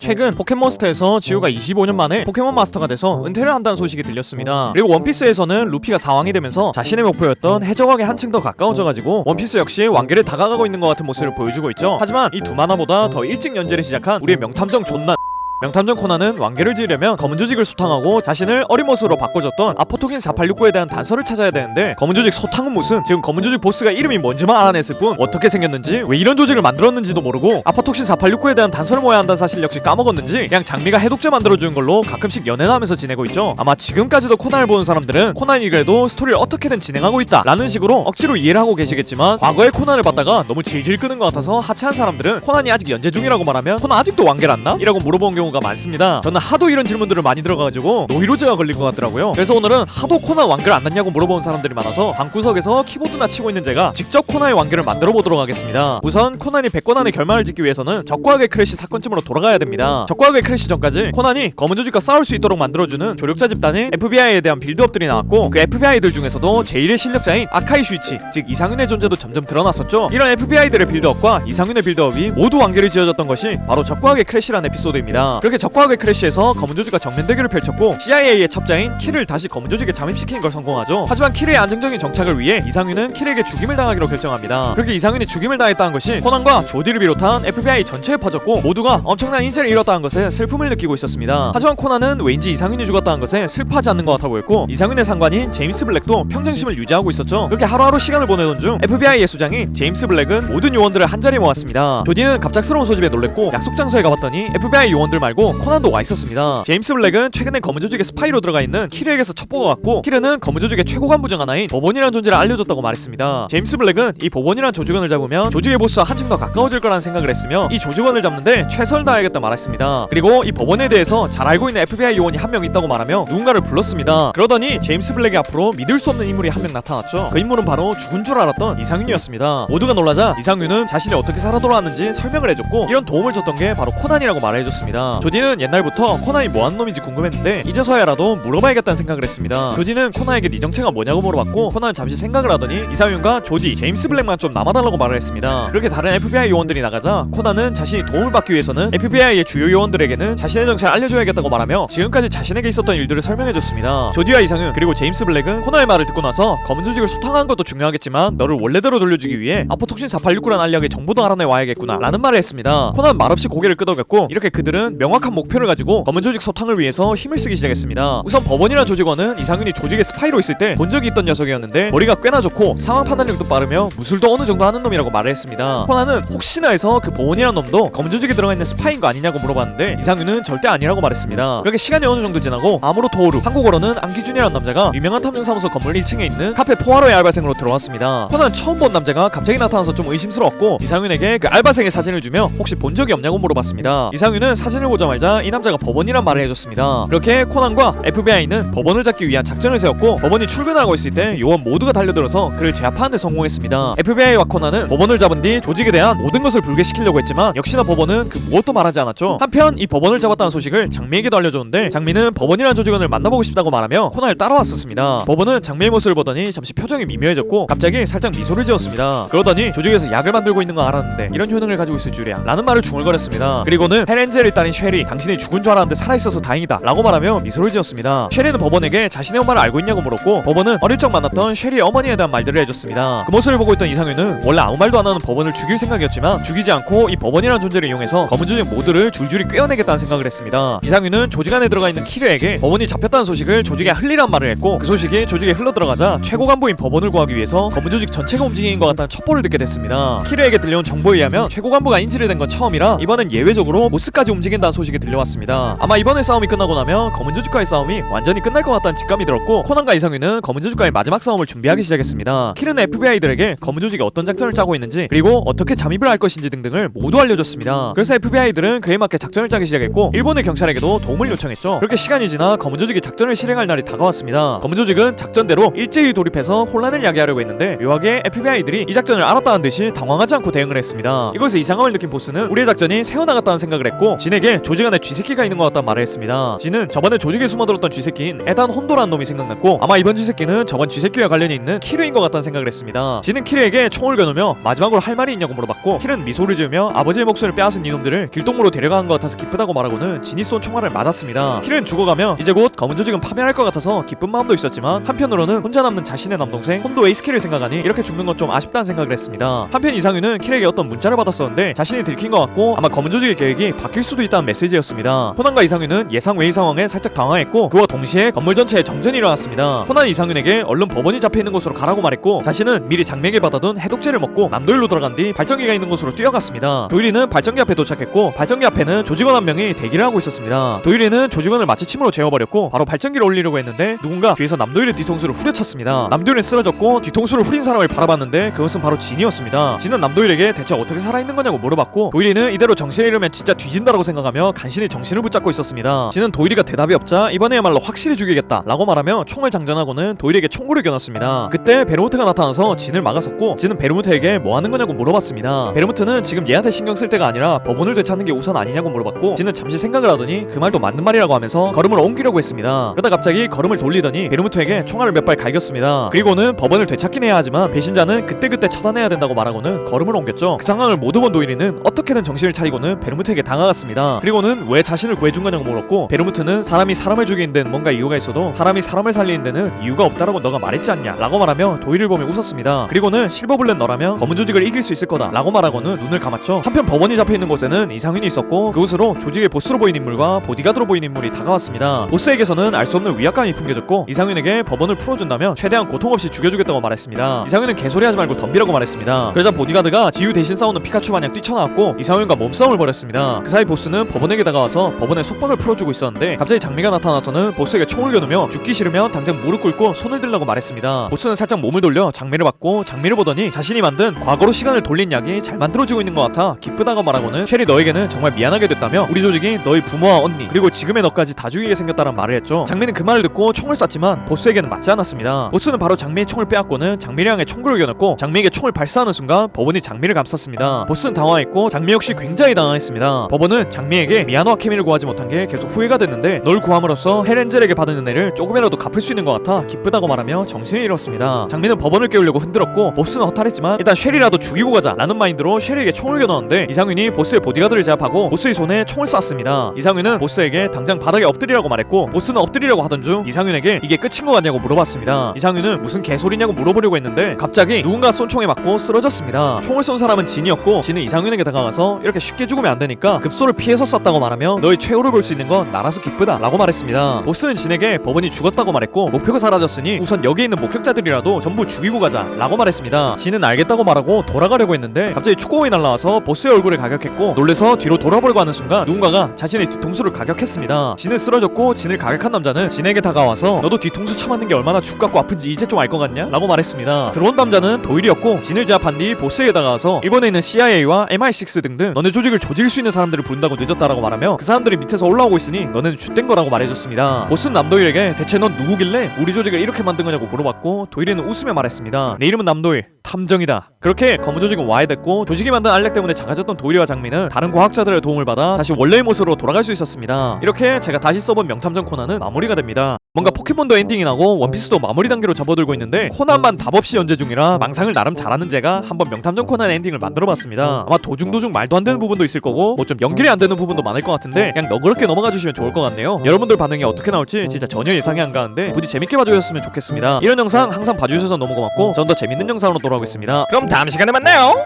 최근 포켓몬스터에서 지우가 25년 만에 포켓몬 마스터가 돼서 은퇴를 한다는 소식이 들렸습니다. 그리고 원피스에서는 루피가 사왕이 되면서 자신의 목표였던 해적왕에 한층 더 가까워져가지고 원피스 역시 완결에 다가가고 있는 것 같은 모습을 보여주고 있죠. 하지만 이 두 만화보다 더 일찍 연재를 시작한 우리의 명탐정 존나 명탐정 코난은 완결을 지으려면 검은 조직을 소탕하고 자신을 어린 모습으로 바꿔줬던 아포토킨 4869에 대한 단서를 찾아야 되는데 검은 조직 소탕은 무슨 지금 검은 조직 보스가 이름이 뭔지만 알아냈을 뿐 어떻게 생겼는지 왜 이런 조직을 만들었는지도 모르고 아포토킨 4869에 대한 단서를 모아야 한다는 사실 역시 까먹었는지 그냥 장미가 해독제 만들어주는 걸로 가끔씩 연애나 하면서 지내고 있죠. 아마 지금까지도 코난을 보는 사람들은 코난이 그래도 스토리를 어떻게든 진행하고 있다 라는 식으로 억지로 이해를 하고 계시겠지만 과거에 코난을 봤다가 너무 질질 끄는 것 같아서 하차한 사람들은 코난이 아직 연재 중이라고 말하면 코난 아직도 완결 안 나? 이라고 물어본 경우가 많습니다. 저는 하도 이런 질문들을 많이 들어가지고 노이로제가 걸린 것 같더라고요. 그래서 오늘은 하도 코난 완결 안 났냐고 물어보는 사람들이 많아서 방구석에서 키보드나 치고 있는 제가 직접 코난의 완결을 만들어 보도록 하겠습니다. 우선 코난이 100권 안에 결말을 짓기 위해서는 적과학의 크래시 사건쯤으로 돌아가야 됩니다. 적과학의 크래시 전까지 코난이 검은 조직과 싸울 수 있도록 만들어주는 조력자 집단의 FBI에 대한 빌드업들이 나왔고 그 FBI들 중에서도 제1의 실력자인 아카이 슈이치 즉 이상윤의 존재도 점점 드러났었죠. 이런 FBI들의 빌드업과 이상윤의 빌드업이 모두 완결이 지어졌던 것이 바로 적과학의 크래시라는 에피소드입니다. 그렇게 적과학의 크래시에서 검은 조직과 정면 대결을 펼쳤고 CIA의 첩자인 키를 다시 검은 조직에 잠입시키는 걸 성공하죠. 하지만 키의 안정적인 정착을 위해 이상윤은 키에게 죽임을 당하기로 결정합니다. 그렇게 이상윤이 죽임을 당했다는 것이 코난과 조디를 비롯한 FBI 전체에 퍼졌고 모두가 엄청난 인재를 잃었다는 것에 슬픔을 느끼고 있었습니다. 하지만 코난은 왠지 이상윤이 죽었다는 것에 슬퍼하지 않는 것 같아 보였고 이상윤의 상관인 제임스 블랙도 평정심을 유지하고 있었죠. 그렇게 하루하루 시간을 보내던 중 FBI의 수장인 제임스 블랙은 모든 요원들을 한자리에 모았습니다. 조디는 갑작스러운 소집에 놀랬고 약속 장소에 가봤더니 FBI 요원들 말고 코난도 와 있었습니다. 제임스 블랙은 최근에 검은 조직의 스파이로 들어가 있는 키르에게서 첩보가 왔고 키르는 검은 조직의 최고 간부 중 하나인 법원이라는 존재를 알려줬다고 말했습니다. 제임스 블랙은 이 법원이라는 조직원을 잡으면 조직의 보스와 한층 더 가까워질 거라는 생각을 했으며 이 조직원을 잡는데 최선을 다해야겠다 말했습니다. 그리고 이 법원에 대해서 잘 알고 있는 FBI 요원이 한 명 있다고 말하며 누군가를 불렀습니다. 그러더니 제임스 블랙의 앞으로 믿을 수 없는 인물이 한 명 나타났죠. 그 인물은 바로 죽은 줄 알았던 이상윤이었습니다. 모두가 놀라자 이상윤은 자신이 어떻게 살아 돌아왔는지 설명을 해줬고 이런 도움을 줬던 게 바로 코난이라고 말해줬습니다. 조디는 옛날부터 코난이 뭐하는 놈인지 궁금했는데 이제서야라도 물어봐야겠다는 생각을 했습니다. 조디는 코난에게 네 정체가 뭐냐고 물어봤고 코난은 잠시 생각을 하더니 이상윤과 조디, 제임스 블랙만 좀 남아달라고 말을 했습니다. 그렇게 다른 FBI 요원들이 나가자 코난은 자신이 도움을 받기 위해서는 FBI의 주요 요원들에게는 자신의 정체를 알려줘야겠다고 말하며 지금까지 자신에게 있었던 일들을 설명해줬습니다. 조디와 이상윤 그리고 제임스 블랙은 코난의 말을 듣고 나서 검은 조직을 소탕한 것도 중요하겠지만 너를 원래대로 돌려주기 위해 아포톡신 4869란 알약의 정보도 알아내 와야겠구나 라는 말을 했습니다. 코난 말없이 고개를 끄덕였고 이렇게 그들은 명확한 목표를 가지고 검은 조직 소탕을 위해서 힘을 쓰기 시작했습니다. 우선 법원이란 조직원은 이상윤이 조직의 스파이로 있을 때 본 적이 있던 녀석이었는데 머리가 꽤나 좋고 상황 판단력도 빠르며 무술도 어느 정도 하는 놈이라고 말을 했습니다. 코난은 혹시나 해서 그 법원이란 놈도 검은 조직에 들어가 있는 스파인 거 아니냐고 물어봤는데 이상윤은 절대 아니라고 말했습니다. 그렇게 시간이 어느 정도 지나고 아무로 토오루 한국어로는 안기준이라는 남자가 유명한 탐정사무소 건물 1층에 있는 카페 포아로의 알바생으로 들어왔습니다. 코난 처음 본 남자가 갑자기 나타나서 좀 의심스러웠고 이상윤에게 그 알바생의 사진을 주며 혹시 본 적이 없냐고 물어봤습니다. 이상윤은 사진을 보자마자 이 남자가 법원이란 말을 해줬습니다. 그렇게 코난과 FBI는 법원을 잡기 위한 작전을 세웠고 법원이 출근하고 있을 때 요원 모두가 달려들어서 그를 제압하는 데 성공했습니다. FBI와 코난은 법원을 잡은 뒤 조직에 대한 모든 것을 불개시키려고 했지만 역시나 법원은 그 무엇도 말하지 않았죠. 한편 이 법원을 잡았다는 소식을 장미에게도 알려줬는데 장미는 법원이라는 조직원을 만나보고 싶다고 말하며 코난을 따라왔었습니다. 법원은 장미의 모습을 보더니 잠시 표정이 미묘해졌고 갑자기 살짝 미소를 지었습니다. 그러더니 조직에서 약을 만들고 있는 거 알았는데 이런 효능을 가지고 있을 줄이야 라는 말을 중얼거렸습니다. 그리고는 헬렌젤의 딸인 쉐리 당신이 죽은 줄 알았는데 살아있어서 다행이다 라고 말하며 미소를 지었습니다. 쉐리는 법원에게 자신의 엄마를 알고 있냐고 물었고 법원은 어릴 적 만났던 쉐리의 어머니에 대한 말들을 해줬습니다. 그 모습을 보고 있던 이상윤은 원래 아무 말도 안 하는 법원을 죽일 생각이었지만 죽이지 않고 이 법원이라는 존재를 이용해서 검은 조직 모두를 줄줄이 꿰어내겠다는 생각을 했습니다. 이상윤은 조직 안에 들어가 있는 키르에게 법원이 잡혔다는 소식을 조직에 흘리란 말을 했고 그 소식이 조직에 흘러들어가자 최고 간부인 법원을 구하기 위해서 검은 조직 전체가 움직이는 것 같다는 첩보를 듣게 됐습니다. 키르에게 들려온 정보에 의하면 최고 간부가 인질이 된 건 처음이라 이번엔 예외적으로 보스까지 움직인다는 소식이 들려왔습니다. 아마 이번에 싸움이 끝나고 나면 검은 조직과의 싸움이 완전히 끝날 것 같다는 직감이 들었고 코난과 이상윤은 검은 조직과의 마지막 싸움을 준비하기 시작했습니다. 키르는 FBI들에게 검은 조직이 어떤 작전을 짜고 있는지 그리고 어떻게 잠입을 할 것인지 등등을 모두 알려줬습니다. 그래서 FBI들은 그에 맞게 작전을 짜기 시작했고 일본의 경찰에게도 도움을 요청했죠. 그렇게 시간이 지나 검은 조직이 작전을 실행할 날이 다가왔습니다. 검은 조직은 작전대로 일제히 돌입해서 혼란을 야기하려고 했는데 묘하게 FBI들이 이 작전을 알았다는 듯이 당황하지 않고 대응을 했습니다. 이것에 이상함을 느낀 보스는 우리의 작전이 새어나갔다는 생각을 했고 진에게 근처에 조직 안에 쥐새끼가 있는 것 같단 말을 했습니다. 진은 저번에 조직에 숨어들었던 쥐새끼인 에단 혼도라는 놈이 생각났고 아마 이번 쥐새끼는 저번 쥐새끼와 관련이 있는 키르인 것 같다는 생각을 했습니다. 진은 키르에게 총을 겨누며 마지막으로 할 말이 있냐고 물어봤고 키르는 미소를 지으며 아버지의 목숨을 빼앗은 이놈들을 길동무로 데려간 것 같아서 기쁘다고 말하고는 진이 쏜 총알을 맞았습니다. 키르는 죽어가며 이제 곧 검은 조직은 파멸할 것 같아서 기쁜 마음도 있었지만 한편으로는 혼자 남는 자신의 남동생 혼도 에이스키를 생각하니 이렇게 죽는 건 좀 아쉽다는 생각을 했습니다. 한편 이상윤은 키르에게 어떤 문자를 받았었는데 자신이 들킨 것 같고 아마 검은 조직의 계획이 바뀔 수도 있다는 메시지였습니다. 코난과 이상윤은 예상 외의 상황에 살짝 당황했고 그와 동시에 건물 전체에 정전이 일어났습니다. 코난이 이상윤에게 얼른 법원이 잡혀있는 곳으로 가라고 말했고 자신은 미리 장맥에 받아둔 해독제를 먹고 남도일로 들어간 뒤 발전기가 있는 곳으로 뛰어갔습니다. 도일이는 발전기 앞에 도착했고 발전기 앞에는 조직원 한 명이 대기를 하고 있었습니다. 도일이는 조직원을 마치 침으로 재워버렸고 바로 발전기를 올리려고 했는데 누군가 뒤에서 남도일의 뒤통수를 후려쳤습니다. 남도일은 쓰러졌고 뒤통수를 후린 사람을 바라봤는데 그것은 바로 진이었습니다. 진은 남도일에게 대체 어떻게 살아있는 거냐고 물어봤고 도일이는 이대로 정신을 잃으면 진짜 뒤진다라고 생각하며 간신히 정신을 붙잡고 있었습니다. 진은 도일이가 대답이 없자 이번에야말로 확실히 죽이겠다 라고 말하며 총을 장전하고는 도일에게 총구를 겨눴습니다. 그때 베르무트가 나타나서 진을 막아섰고 진은 베르무트에게 뭐 하는 거냐고 물어봤습니다. 베르무트는 지금 얘한테 신경 쓸 때가 아니라 법원을 되찾는 게 우선 아니냐고 물어봤고 진은 잠시 생각을 하더니 그 말도 맞는 말이라고 하면서 걸음을 옮기려고 했습니다. 그러다 갑자기 걸음을 돌리더니 베르무트에게 총알을 몇 발 갈겼습니다. 그리고는 법원을 되찾긴 해야 하지만 배신자는 그때그때 처단해야 된다고 말하고는 걸음을 옮겼죠. 그 상황을 모두 본 도일이는 어떻게든 정신을 차리고는 베르무트에게 다가갔습니다. 그리고는 왜 자신을 구해준 거냐고 물었고 베르무트는 사람이 사람을 죽이는 데는 뭔가 이유가 있어도 사람이 사람을 살리는 데는 이유가 없다라고 너가 말했지 않냐 라고 말하며 도일을 보며 웃었습니다. 그리고는 실버블렛 너라면 검은 조직을 이길 수 있을 거다 라고 말하고는 눈을 감았죠. 한편 법원이 잡혀있는 곳에는 이상윤이 있었고 그곳으로 조직의 보스로 보인 인물과 보디가드로 보인 인물이 다가왔습니다. 보스에게서는 알 수 없는 위압감이 풍겨졌고 이상윤에게 법원을 풀어준다면 최대한 고통 없이 죽여주겠다고 말했습니다. 이상윤은 개소리하지 말고 덤비라고 말했습니다. 그러자 보디가드가 지유 대신 싸우는 피카츄 마냥 뛰쳐나왔고 이상윤과 몸싸움을 벌였습니다. 그 사이 보스는 법원에게 다가와서 법원의 속박을 풀어주고 있었는데 갑자기 장미가 나타나서는 보스에게 총을 겨누며 죽기 싫으면 당장 무릎 꿇고 손을 들라고 말했습니다. 보스는 살짝 몸을 돌려 장미를 받고 장미를 보더니 자신이 만든 과거로 시간을 돌린 약이 잘 만들어지고 있는 것 같아 기쁘다고 말하고는 쉘이 너에게는 정말 미안하게 됐다며 우리 조직이 너희 부모와 언니 그리고 지금의 너까지 다 죽이게 생겼다는 말을 했죠. 장미는 그 말을 듣고 총을 쐈지만 보스에게는 맞지 않았습니다. 보스는 바로 장미의 총을 빼앗고는 장미를 향해 총구를 겨눴고 장미에게 총을 발사하는 순간 법원이 장미를 감쌌습니다. 보스는 당황했고 장미 역시 굉장히 당황했습니다. 법원은 장미에게 미아노와 케미를 구하지 못한 게 계속 후회가 됐는데 널 구함으로써 헬렌젤에게 받은 은혜를 조금이라도 갚을 수 있는 것 같아 기쁘다고 말하며 정신을 잃었습니다. 장미는 법원을 깨우려고 흔들었고 보스는 허탈했지만 일단 쉘이라도 죽이고 가자 라는 마인드로 쉘에게 총을 겨누었는데 이상윤이 보스의 보디가드를 제압하고 보스의 손에 총을 쐈습니다. 이상윤은 보스에게 당장 바닥에 엎드리라고 말했고 보스는 엎드리려고 하던 중 이상윤에게 이게 끝인 것 같냐고 물어봤습니다. 이상윤은 무슨 개소리냐고 물어보려고 했는데 갑자기 누군가 쏜 총에 맞고 쓰러졌습니다. 총을 쏜 사람은 진이었고 진은 이상윤에게 다가가서 이렇게 쉽게 죽으면 안 되니까 급소를 피해서 쐈다고 말하며 너의 최후를 볼 수 있는 건 나라서 기쁘다 라고 말했습니다. 보스는 진에게 법원이 죽었다고 말했고 목표가 사라졌으니 우선 여기 있는 목격자들이라도 전부 죽이고 가자 라고 말했습니다. 진은 알겠다고 말하고 돌아가려고 했는데 갑자기 축구공이 날라와서 보스의 얼굴을 가격했고 놀래서 뒤로 돌아보려고 하는 순간 누군가가 자신의 뒤통수를 가격했습니다. 진은 쓰러졌고 진을 가격한 남자는 진에게 다가와서 너도 뒤통수 쳐맞는 게 얼마나 죽같고 아픈지 이제 좀 알 것 같냐? 라고 말했습니다. 들어온 남자는 도일이었고 진을 제압한 뒤 보스에게 다가와서 일본에 있는 CIA와 MI6 등등 너네 조직을 조질 수 있는 사람들을 부른다고 늦었다라고 말하며 그 사람들이 밑에서 올라오고 있으니 너는 쉿된 거라고 말해줬습니다. 보스는 남도일에게 대체 넌 누구길래 우리 조직을 이렇게 만든 거냐고 물어봤고 도일이는 웃으며 말했습니다. 내 이름은 남도일 탐정이다. 그렇게 검은 조직은 와해됐고 조직이 만든 알약 때문에 작아졌던 도일이와 장미는 다른 과학자들의 도움을 받아 다시 원래의 모습으로 돌아갈 수 있었습니다. 이렇게 제가 다시 써본 명탐정 코난은 마무리가 됩니다. 뭔가 포켓몬도 엔딩이 나고 원피스도 마무리 단계로 접어들고 있는데 코난만 답 없이 연재 중이라 망상을 나름 잘하는 제가 한번 명탐정 코난 엔딩을 만들어봤습니다. 아마 도중 말도 안 되는 부분도 있을 거고 뭐 좀 연결이 안 되는 부분도 많을 것 같은데 그냥 너그럽게 넘어가 주시면 좋을 것 같네요. 여러분들 반응이 어떻게 나올지 진짜 전혀 예상이 안 가는데 부디 재밌게 봐주셨으면 좋겠습니다. 이런 영상 항상 봐주셔서 너무 고맙고 전 더 재밌는 영상으로 돌아오겠습니다. 그럼 다음 시간에 만나요.